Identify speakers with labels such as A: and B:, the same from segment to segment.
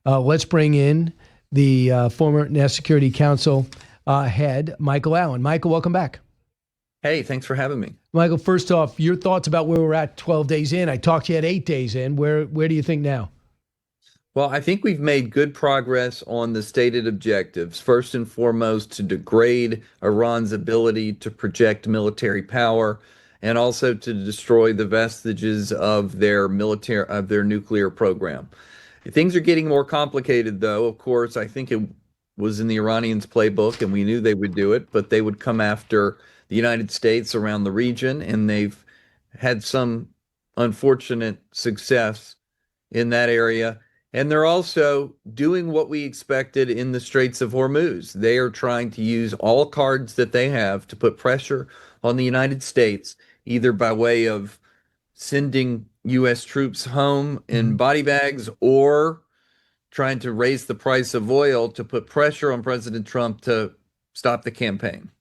A: Let's bring in the former National Security Council head, Michael Allen. Michael, welcome back.
B: Hey, thanks for having me.
A: Michael, first off, your thoughts about where we're at 12 days in. I talked to you at 8 days in. Where do you think now?
B: Well, I think we've made good progress on the stated objectives. First and foremost, to degrade Iran's ability to project military power and also to destroy the vestiges of their nuclear program. Things are getting more complicated, though. Of course, I think it was in the Iranians' playbook, and we knew they would do it, but they would come after the United States around the region, and they've had some unfortunate success in that area. And they're also doing what we expected in the Straits of Hormuz. They are trying to use all cards that they have to put pressure on the United States, either by way of sending U.S. troops home in body bags or trying to raise the price of oil to put pressure on President Trump to stop the campaign.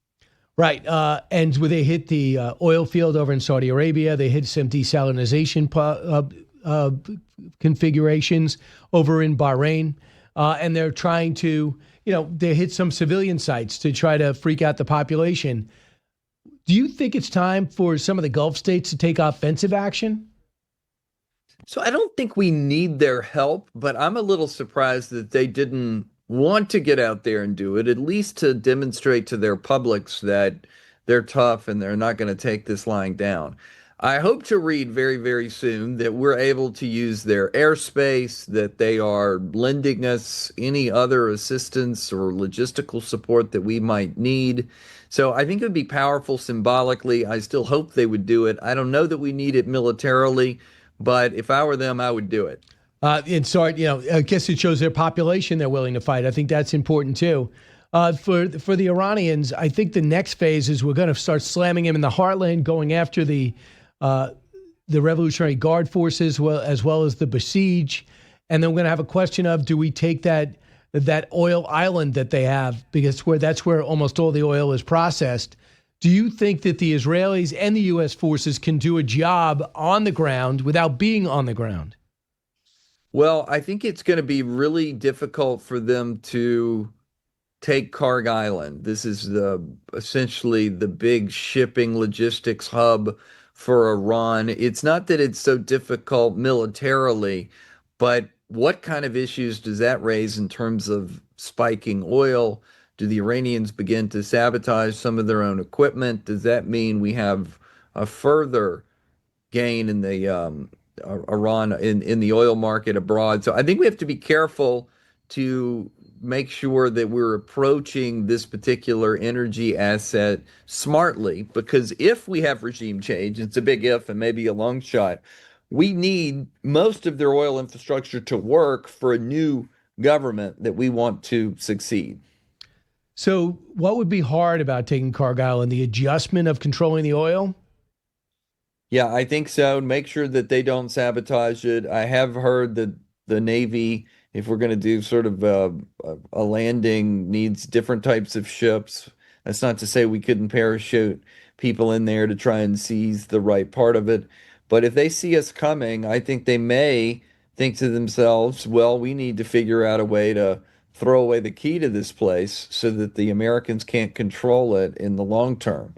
A: Right. And where they hit the oil field over in Saudi Arabia, they hit some desalinization configurations over in Bahrain. And they're trying to, they hit some civilian sites to try to freak out the population. Do you think it's time for some of the Gulf states to take offensive action?
B: So I don't think we need their help, but I'm a little surprised that they didn't want to get out there and do it, at least to demonstrate to their publics that they're tough and they're not going to take this lying down. I hope to read very, very soon that we're able to use their airspace, that they are lending us any other assistance or logistical support that we might need. So I think it would be powerful symbolically. I still hope they would do it. I don't know that we need it militarily, but if I were them, I would do it.
A: And so, I guess it shows their population they're willing to fight. I think that's important too. For the Iranians, I think the next phase is we're going to start slamming them in the heartland, going after the Revolutionary Guard forces, as well as the Basij, and then we're going to have a question of, do we take that oil island that they have, because that's where almost all the oil is processed. Do you think that the Israelis and the U.S. forces can do a job on the ground without being on the ground?
B: Well, I think it's going to be really difficult for them to take Kharg Island. This is essentially the big shipping logistics hub for Iran. It's not that it's so difficult militarily, but what kind of issues does that raise in terms of spiking oil? Do the Iranians begin to sabotage some of their own equipment? Does that mean we have a further gain in the Iran in the oil market abroad? So I think we have to be careful to make sure that we're approaching this particular energy asset smartly, because if we have regime change, it's a big if and maybe a long shot, we need most of their oil infrastructure to work for a new government that we want to succeed.
A: So what would be hard about taking Kharg Island? The adjustment of controlling the oil?
B: Yeah, I think so. Make sure that they don't sabotage it. I have heard that the Navy, if we're going to do sort of a landing, needs different types of ships. That's not to say we couldn't parachute people in there to try and seize the right part of it. But if they see us coming, I think they may think to themselves, well, we need to figure out a way to throw away the key to this place so that the Americans can't control it in the long term.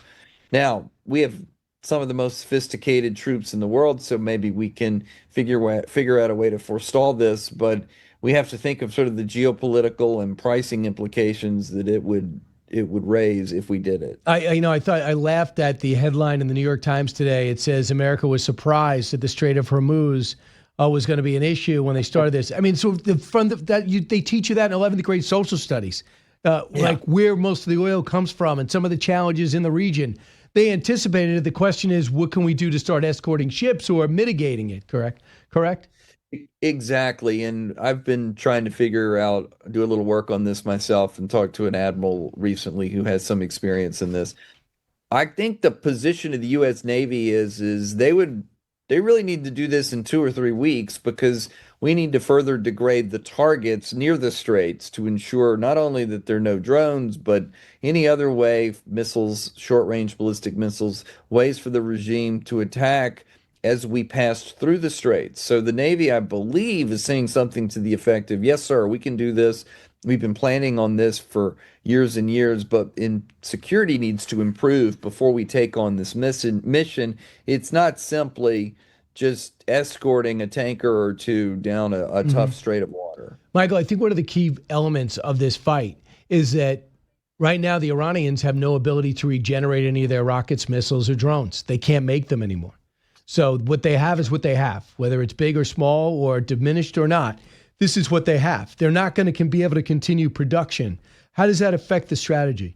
B: Now, we have some of the most sophisticated troops in the world, so maybe we can figure out a way to forestall this, but we have to think of sort of the geopolitical and pricing implications that it would raise if we did it.
A: I laughed at the headline in the New York Times today. It says America was surprised that the Strait of Hormuz was going to be an issue when they started this. I mean, so they teach you that in 11th grade social studies, like where most of the oil comes from and some of the challenges in the region. They anticipated it. The question is, what can we do to start escorting ships or mitigating it? Correct?
B: Exactly. And I've been trying to do a little work on this myself and talk to an admiral recently who has some experience in this. I think the position of the U.S. Navy is they really need to do this in 2 or 3 weeks, because we need to further degrade the targets near the straits to ensure not only that there are no drones, but any other way, missiles, short-range ballistic missiles, ways for the regime to attack as we passed through the straits. So the Navy, I believe, is saying something to the effect of, yes, sir, we can do this. We've been planning on this for years and years, but security needs to improve before we take on this mission. It's not simply just escorting a tanker or two down a tough strait of water.
A: Michael, I think one of the key elements of this fight is that right now the Iranians have no ability to regenerate any of their rockets, missiles, or drones. They can't make them anymore. So what they have is what they have, whether it's big or small or diminished or not. This is what they have. They're not going to be able to continue production. How does that affect the strategy?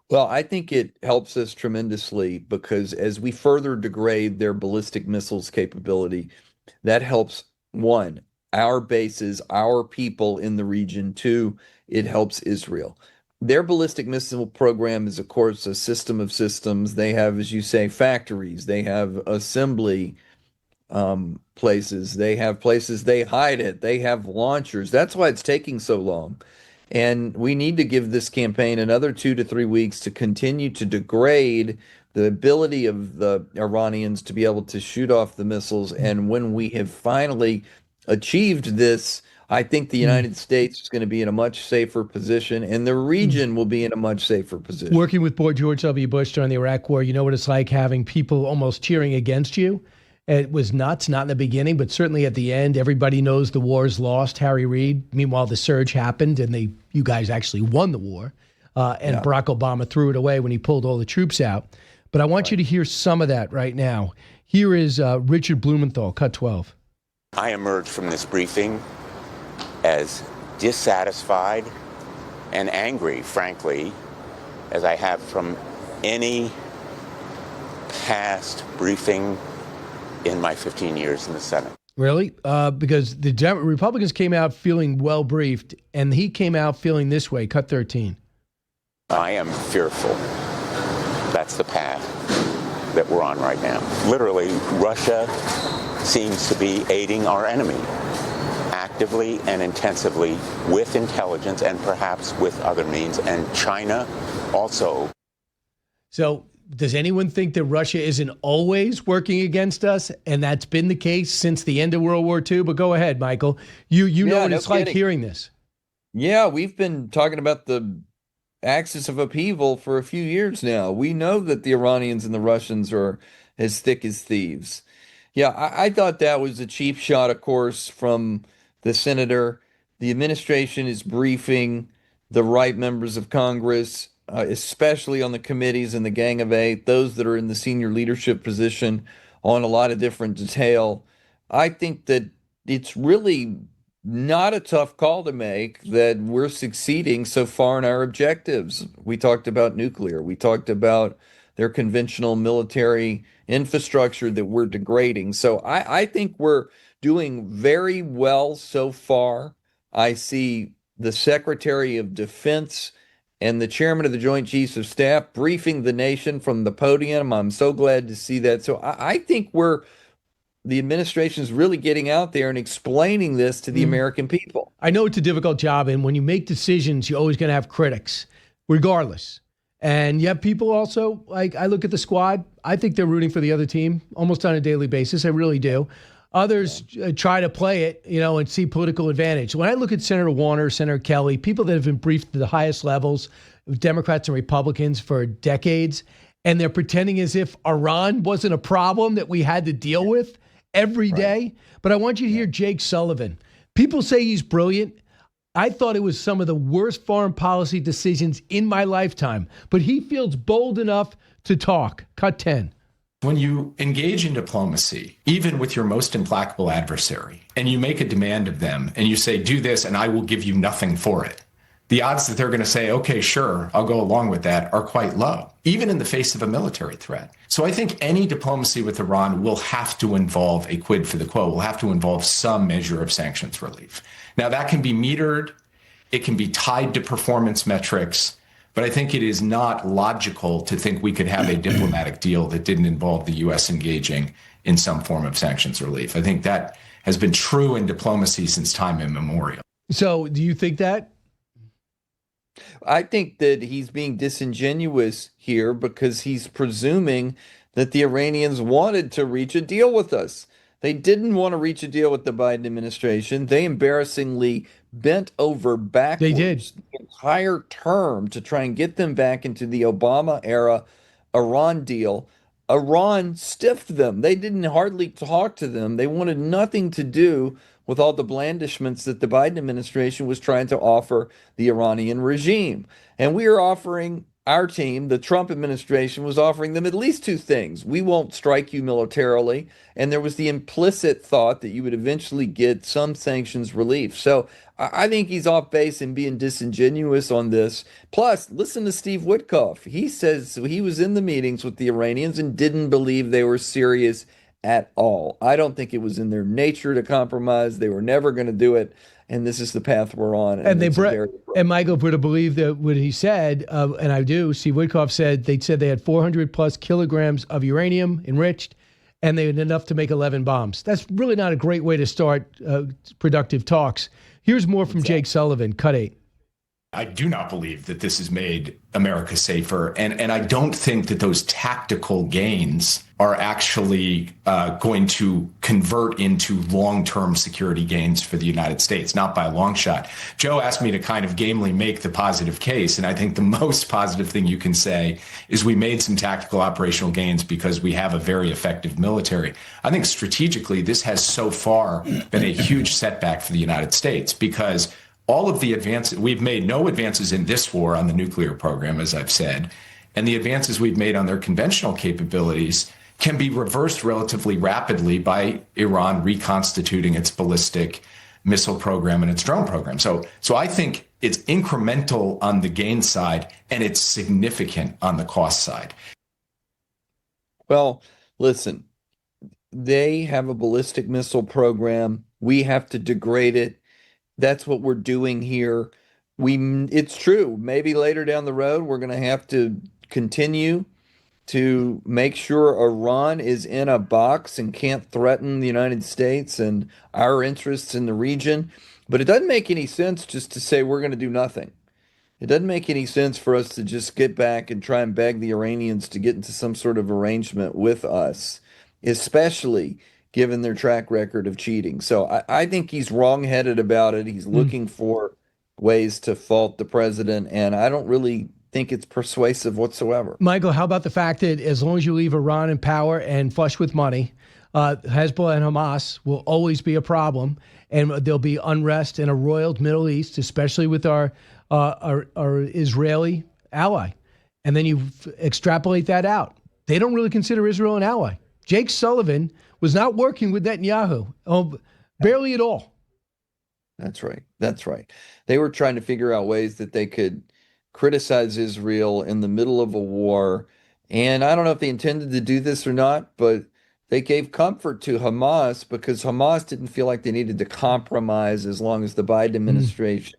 B: Well, I think it helps us tremendously because as we further degrade their ballistic missiles capability, that helps, one, our bases, our people in the region. Two, it helps Israel. Their ballistic missile program is, of course, a system of systems. They have, as you say, factories. They have assembly places. They have places they hide it. They have launchers. That's why it's taking so long. And we need to give this campaign another 2 to 3 weeks to continue to degrade the ability of the Iranians to be able to shoot off the missiles. And when we have finally achieved this, I think the United States is going to be in a much safer position, and the region will be in a much safer position.
A: Working with George W. Bush during the Iraq War, you know what it's like having people almost cheering against you. It was nuts, not in the beginning, but certainly at the end. Everybody knows the war's lost. Harry Reid. Meanwhile, the surge happened, and you guys actually won the war. And Barack Obama threw it away when he pulled all the troops out. But I want you to hear some of that right now. Here is Richard Blumenthal, cut 12.
C: I emerged from this briefing as dissatisfied and angry, frankly, as I have from any past briefing in my 15 years in the Senate.
A: Really? Because the Republicans came out feeling well briefed, and he came out feeling this way. Cut 13.
C: I am fearful. That's the path that we're on right now. Literally, Russia seems to be aiding our enemy actively and intensively with intelligence and perhaps with other means, and China also. So
A: does anyone think that Russia isn't always working against us? And that's been the case since the end of World War II? But go ahead, Michael. You know what it's like hearing this.
B: Yeah, we've been talking about the axis of upheaval for a few years now. We know that the Iranians and the Russians are as thick as thieves. Yeah, I thought that was a cheap shot, of course, from the senator. The administration is briefing the right members of Congress, especially on the committees and the Gang of Eight, those that are in the senior leadership position, on a lot of different detail. I think that it's really not a tough call to make that we're succeeding so far in our objectives. We talked about nuclear. We talked about their conventional military infrastructure that we're degrading. So I think we're doing very well so far. I see the Secretary of Defense and the Chairman of the Joint Chiefs of Staff briefing the nation from the podium. I'm so glad to see that. So I think the administration is really getting out there and explaining this to the American people.
A: I know it's a difficult job, and when you make decisions, you're always going to have critics, regardless. And yet people also, like, I look at the squad, I think they're rooting for the other team almost on a daily basis. I really do. Others try to play it, and see political advantage. When I look at Senator Warner, Senator Kelly, people that have been briefed to the highest levels, Democrats and Republicans for decades, and they're pretending as if Iran wasn't a problem that we had to deal with every day. But I want you to hear Jake Sullivan. People say he's brilliant. I thought it was some of the worst foreign policy decisions in my lifetime, but he feels bold enough to talk. Cut 10.
D: When you engage in diplomacy, even with your most implacable adversary, and you make a demand of them and you say, do this and I will give you nothing for it, the odds that they're going to say, okay, sure, I'll go along with that are quite low, even in the face of a military threat. So I think any diplomacy with Iran will have to involve a quid for the quo, will have to involve some measure of sanctions relief. Now, that can be metered, it can be tied to performance metrics, but I think it is not logical to think we could have a diplomatic deal that didn't involve the U.S. engaging in some form of sanctions relief. I think that has been true in diplomacy since time immemorial.
A: So do you think that?
B: I think that he's being disingenuous here because he's presuming that the Iranians wanted to reach a deal with us. They didn't want to reach a deal with the Biden administration. They embarrassingly bent over
A: They did.
B: backwards the entire term to try and get them back into the Obama era Iran deal. Iran stiffed them. They didn't hardly talk to them. They wanted nothing to do with all the blandishments that the Biden administration was trying to offer the Iranian regime. And we are offering our team, the Trump administration, was offering them at least two things. We won't strike you militarily. And there was the implicit thought that you would eventually get some sanctions relief. So I think he's off base and being disingenuous on this. Plus, listen to Steve Witkoff. He says he was in the meetings with the Iranians and didn't believe they were serious at all. I don't think it was in their nature to compromise. They were never going to do it. And this is the path we're on.
A: And Michael would have believed that what he said, and I do. Steve Witkoff said they had 400 plus kilograms of uranium enriched, and they had enough to make 11 bombs. That's really not a great way to start productive talks. Here's more from Jake Sullivan, Cut 8.
D: I do not believe that this has made America safer. And I don't think that those tactical gains are actually going to convert into long-term security gains for the United States, not by a long shot. Joe asked me to kind of gamely make the positive case. And I think the most positive thing you can say is we made some tactical operational gains because we have a very effective military. I think strategically, this has so far been a huge setback for the United States because all of the advances, we've made no advances in this war on the nuclear program, as I've said, and the advances we've made on their conventional capabilities can be reversed relatively rapidly by Iran reconstituting its ballistic missile program and its drone program. So I think it's incremental on the gain side and it's significant on the cost side.
B: Well, listen, they have a ballistic missile program. We have to degrade it. That's what we're doing here. It's true. Maybe later down the road, we're going to have to continue to make sure Iran is in a box and can't threaten the United States and our interests in the region. But it doesn't make any sense just to say we're going to do nothing. It doesn't make any sense for us to just get back and try and beg the Iranians to get into some sort of arrangement with us, especially given their track record of cheating. So I think he's wrong-headed about it. He's looking for ways to fault the president, and I don't really think it's persuasive whatsoever.
A: Michael, how about the fact that as long as you leave Iran in power and flush with money, Hezbollah and Hamas will always be a problem, and there'll be unrest in a roiled Middle East, especially with our Israeli ally. And then you extrapolate that out. They don't really consider Israel an ally. Jake Sullivan was not working with Netanyahu, barely at all.
B: That's right. That's right. They were trying to figure out ways that they could criticize Israel in the middle of a war. And I don't know if they intended to do this or not, but they gave comfort to Hamas because Hamas didn't feel like they needed to compromise as long as the Biden administration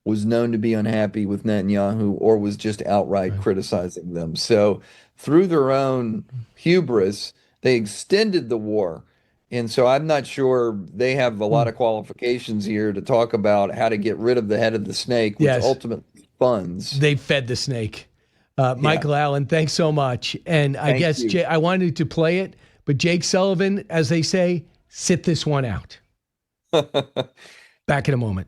B: was known to be unhappy with Netanyahu or was just outright criticizing them. So through their own hubris, they extended the war. And so I'm not sure they have a lot of qualifications here to talk about how to get rid of the head of the snake, which ultimately funds.
A: They fed the snake. Michael Allen, thanks so much. And I guess I wanted to play it, but Jake Sullivan, as they say, sit this one out. Back in a moment.